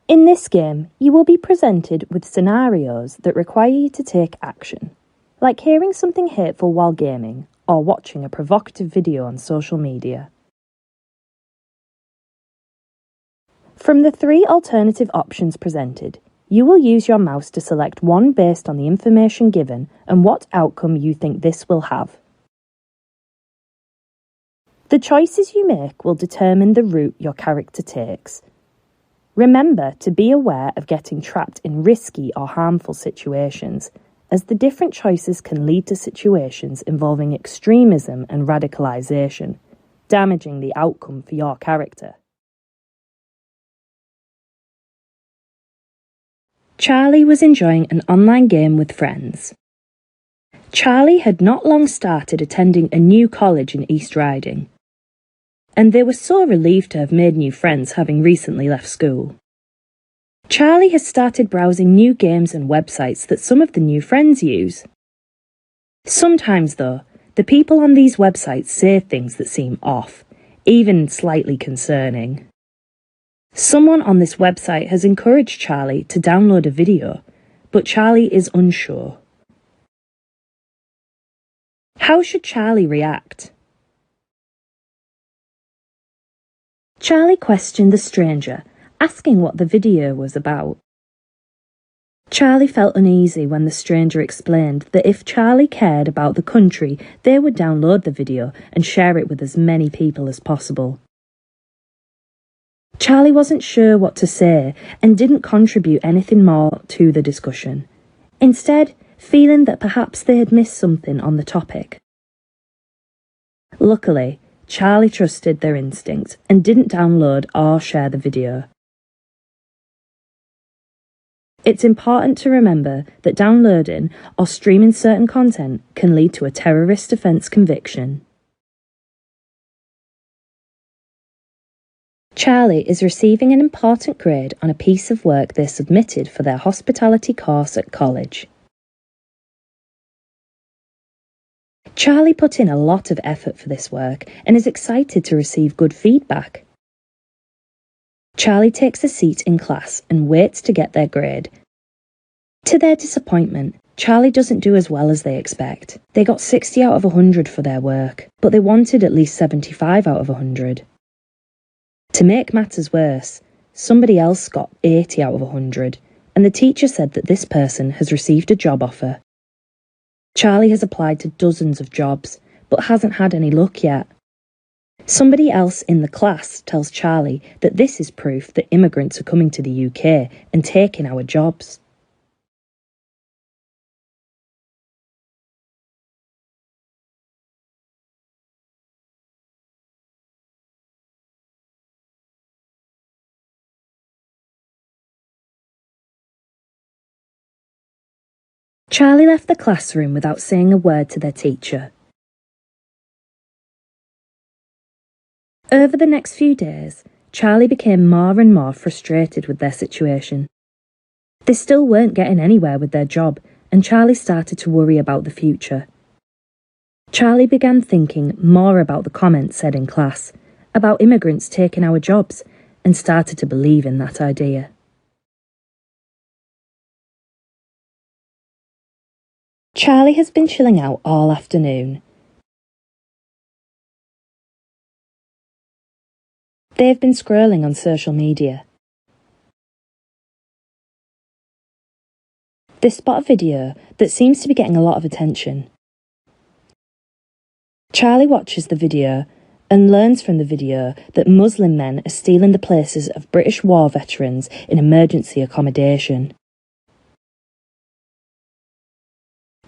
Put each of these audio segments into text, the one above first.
In this game, you will be presented with scenarios that require you to take action, like hearing something hateful while gaming or watching a provocative video on social media. From the 3 alternative options presented, you will use your mouse to select one based on the information given and what outcome you think this will have. The choices you make will determine the route your character takes. Remember to be aware of getting trapped in risky or harmful situations, as the different choices can lead to situations involving extremism and radicalisation, damaging the outcome for your character. Charlie was enjoying an online game with friends. Charlie had not long started attending a new college in East Riding, and they were so relieved to have made new friends having recently left school. Charlie has started browsing new games and websites that some of the new friends use. Sometimes, though, the people on these websites say things that seem off, even slightly concerning. Someone on this website has encouraged Charlie to download a video, but Charlie is unsure. How should Charlie react? Charlie questioned the stranger, asking what the video was about. Charlie felt uneasy when the stranger explained that if Charlie cared about the country, they would download the video and share it with as many people as possible. Charlie wasn't sure what to say and didn't contribute anything more to the discussion, instead feeling that perhaps they had missed something on the topic. Luckily, Charlie trusted their instinct and didn't download or share the video. It's important to remember that downloading or streaming certain content can lead to a terrorist offence conviction. Charlie is receiving an important grade on a piece of work they submitted for their hospitality course at college. Charlie put in a lot of effort for this work and is excited to receive good feedback. Charlie takes a seat in class and waits to get their grade. To their disappointment, Charlie doesn't do as well as they expect. They got 60 out of 100 for their work, but they wanted at least 75 out of 100. To make matters worse, somebody else got 80 out of 100, and the teacher said that this person has received a job offer. Charlie has applied to dozens of jobs, but hasn't had any luck yet. Somebody else in the class tells Charlie that this is proof that immigrants are coming to the UK and taking our jobs. Charlie left the classroom without saying a word to their teacher. Over the next few days, Charlie became more and more frustrated with their situation. They still weren't getting anywhere with their job, and Charlie started to worry about the future. Charlie began thinking more about the comments said in class, about immigrants taking our jobs, and started to believe in that idea. Charlie has been chilling out all afternoon. They've been scrolling on social media. They spot a video that seems to be getting a lot of attention. Charlie watches the video and learns from the video that Muslim men are stealing the places of British war veterans in emergency accommodation.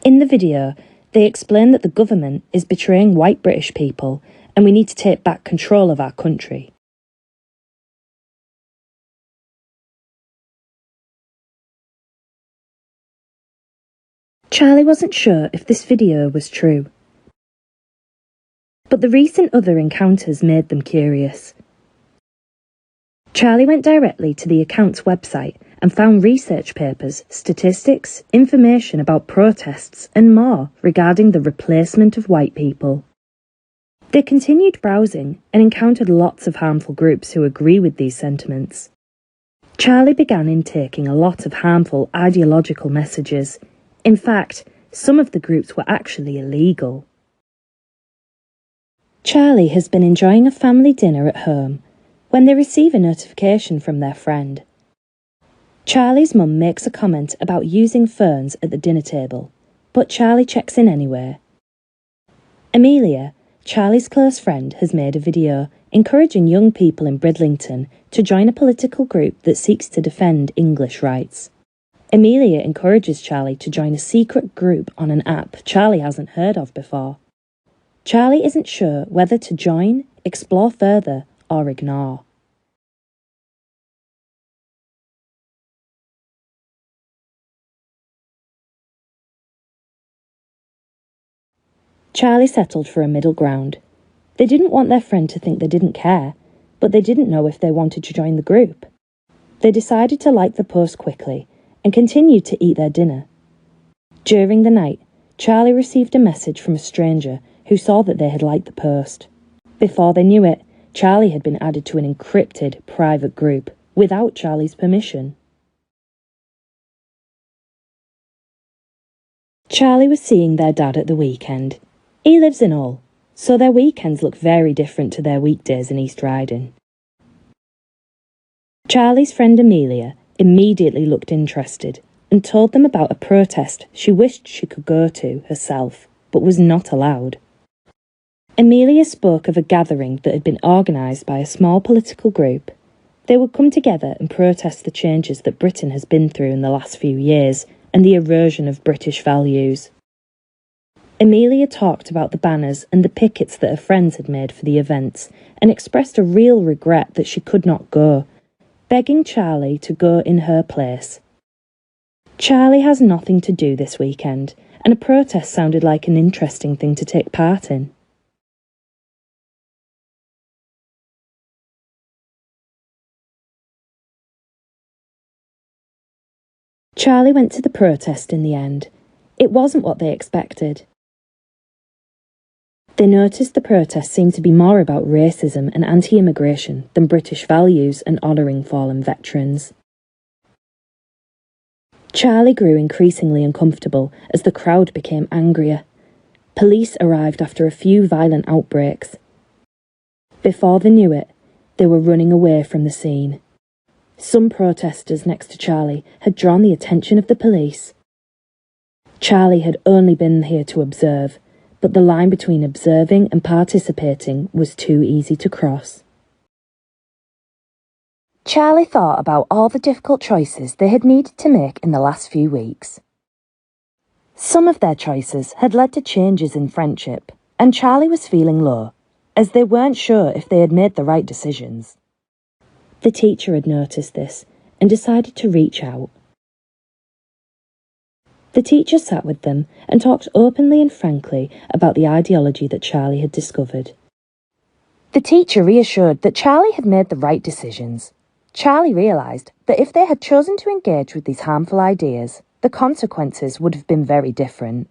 In the video, they explain that the government is betraying white British people and we need to take back control of our country. Charlie wasn't sure if this video was true, but the recent other encounters made them curious. Charlie went directly to the account's website and found research papers, statistics, information about protests and more regarding the replacement of white people. They continued browsing and encountered lots of harmful groups who agree with these sentiments. Charlie began intaking a lot of harmful ideological messages. In fact, some of the groups were actually illegal. Charlie has been enjoying a family dinner at home when they receive a notification from their friend. Charlie's mum makes a comment about using phones at the dinner table, but Charlie checks in anyway. Amelia, Charlie's close friend, has made a video encouraging young people in Bridlington to join a political group that seeks to defend English rights. Amelia encourages Charlie to join a secret group on an app Charlie hasn't heard of before. Charlie isn't sure whether to join, explore further, or ignore. Charlie settled for a middle ground. They didn't want their friend to think they didn't care, but they didn't know if they wanted to join the group. They decided to like the post quickly and continued to eat their dinner. During the night, Charlie received a message from a stranger who saw that they had liked the post. Before they knew it, Charlie had been added to an encrypted private group without Charlie's permission. Charlie was seeing their dad at the weekend. He lives in Hull, so their weekends look very different to their weekdays in East Riding. Charlie's friend Amelia immediately looked interested and told them about a protest she wished she could go to herself, but was not allowed. Amelia spoke of a gathering that had been organised by a small political group. They would come together and protest the changes that Britain has been through in the last few years and the erosion of British values. Amelia talked about the banners and the pickets that her friends had made for the events and expressed a real regret that she could not go, begging Charlie to go in her place. Charlie has nothing to do this weekend, and a protest sounded like an interesting thing to take part in. Charlie went to the protest in the end. It wasn't what they expected. They noticed the protest seemed to be more about racism and anti-immigration than British values and honouring fallen veterans. Charlie grew increasingly uncomfortable as the crowd became angrier. Police arrived after a few violent outbreaks. Before they knew it, they were running away from the scene. Some protesters next to Charlie had drawn the attention of the police. Charlie had only been here to observe, but the line between observing and participating was too easy to cross. Charlie thought about all the difficult choices they had needed to make in the last few weeks. Some of their choices had led to changes in friendship, and Charlie was feeling low, as they weren't sure if they had made the right decisions. The teacher had noticed this and decided to reach out. The teacher sat with them and talked openly and frankly about the ideology that Charlie had discovered. The teacher reassured that Charlie had made the right decisions. Charlie realised that if they had chosen to engage with these harmful ideas, the consequences would have been very different.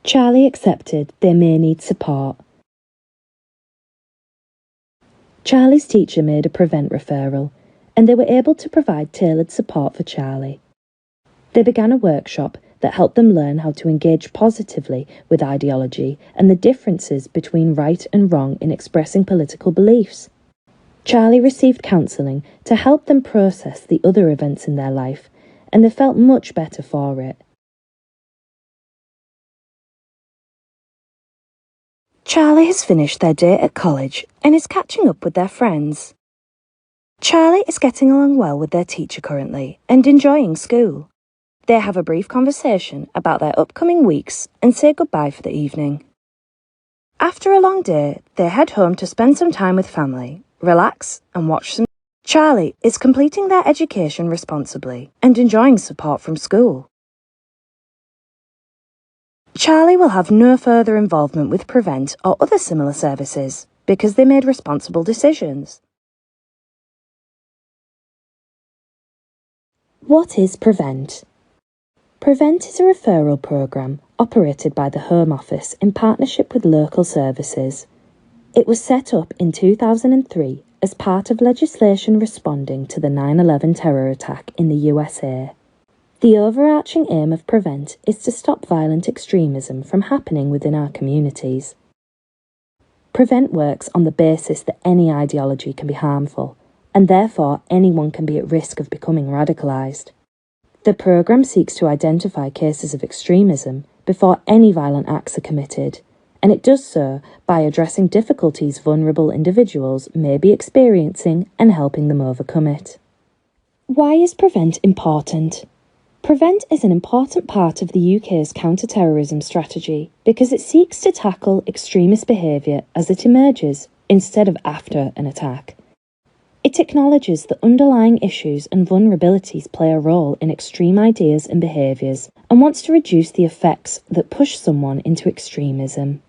Charlie accepted they may need support. Charlie's teacher made a prevent referral, and they were able to provide tailored support for Charlie. They began a workshop that helped them learn how to engage positively with ideology and the differences between right and wrong in expressing political beliefs. Charlie received counselling to help them process the other events in their life, and they felt much better for it. Charlie has finished their day at college and is catching up with their friends. Charlie is getting along well with their teacher currently and enjoying school. They have a brief conversation about their upcoming weeks and say goodbye for the evening. After a long day, they head home to spend some time with family, relax and watch some. Charlie is completing their education responsibly and enjoying support from school. Charlie will have no further involvement with Prevent or other similar services because they made responsible decisions. What is Prevent? Prevent is a referral programme operated by the Home Office in partnership with local services. It was set up in 2003 as part of legislation responding to the 9/11 terror attack in the USA. The overarching aim of Prevent is to stop violent extremism from happening within our communities. Prevent works on the basis that any ideology can be harmful, and therefore anyone can be at risk of becoming radicalised. The programme seeks to identify cases of extremism before any violent acts are committed, and it does so by addressing difficulties vulnerable individuals may be experiencing and helping them overcome it. Why is Prevent important? Prevent is an important part of the UK's counter-terrorism strategy because it seeks to tackle extremist behaviour as it emerges instead of after an attack. It acknowledges that underlying issues and vulnerabilities play a role in extreme ideas and behaviours and wants to reduce the effects that push someone into extremism.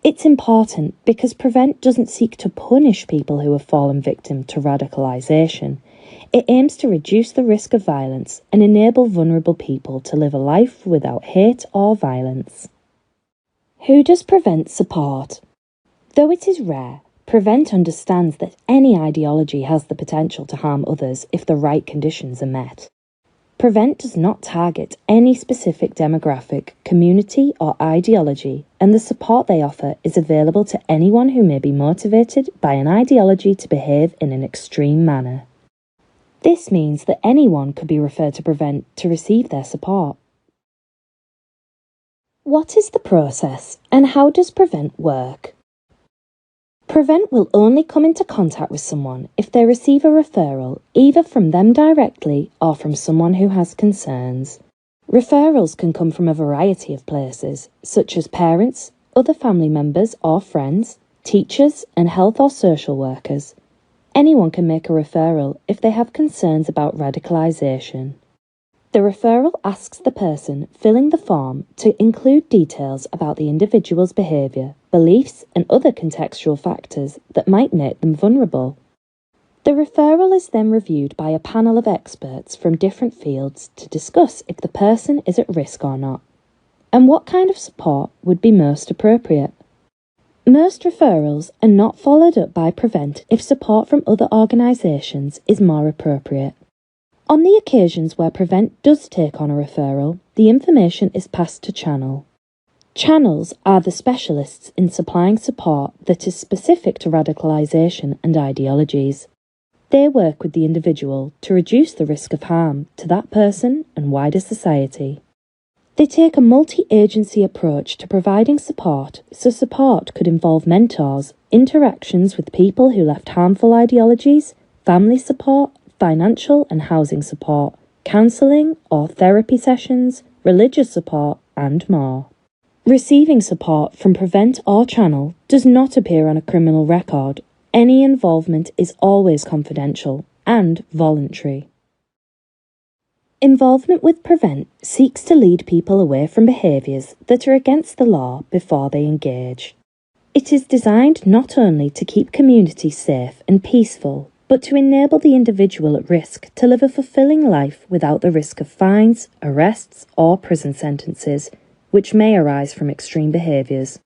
It's important because Prevent doesn't seek to punish people who have fallen victim to radicalisation. It aims to reduce the risk of violence and enable vulnerable people to live a life without hate or violence. Who does Prevent support? Though it is rare, Prevent understands that any ideology has the potential to harm others if the right conditions are met. Prevent does not target any specific demographic, community or ideology, and the support they offer is available to anyone who may be motivated by an ideology to behave in an extreme manner. This means that anyone could be referred to Prevent to receive their support. What is the process and how does Prevent work? Prevent will only come into contact with someone if they receive a referral either from them directly or from someone who has concerns. Referrals can come from a variety of places, such as parents, other family members or friends, teachers and health or social workers. Anyone can make a referral if they have concerns about radicalisation. The referral asks the person filling the form to include details about the individual's behaviour, beliefs and other contextual factors that might make them vulnerable. The referral is then reviewed by a panel of experts from different fields to discuss if the person is at risk or not, and what kind of support would be most appropriate. Most referrals are not followed up by Prevent if support from other organisations is more appropriate. On the occasions where Prevent does take on a referral, the information is passed to Channel. Channels are the specialists in supplying support that is specific to radicalisation and ideologies. They work with the individual to reduce the risk of harm to that person and wider society. They take a multi-agency approach to providing support, so support could involve mentors, interactions with people who left harmful ideologies, family support, financial and housing support, counselling or therapy sessions, religious support and more. Receiving support from Prevent or Channel does not appear on a criminal record. Any involvement is always confidential and voluntary. Involvement with Prevent seeks to lead people away from behaviours that are against the law before they engage. It is designed not only to keep communities safe and peaceful, but to enable the individual at risk to live a fulfilling life without the risk of fines, arrests or prison sentences, which may arise from extreme behaviours.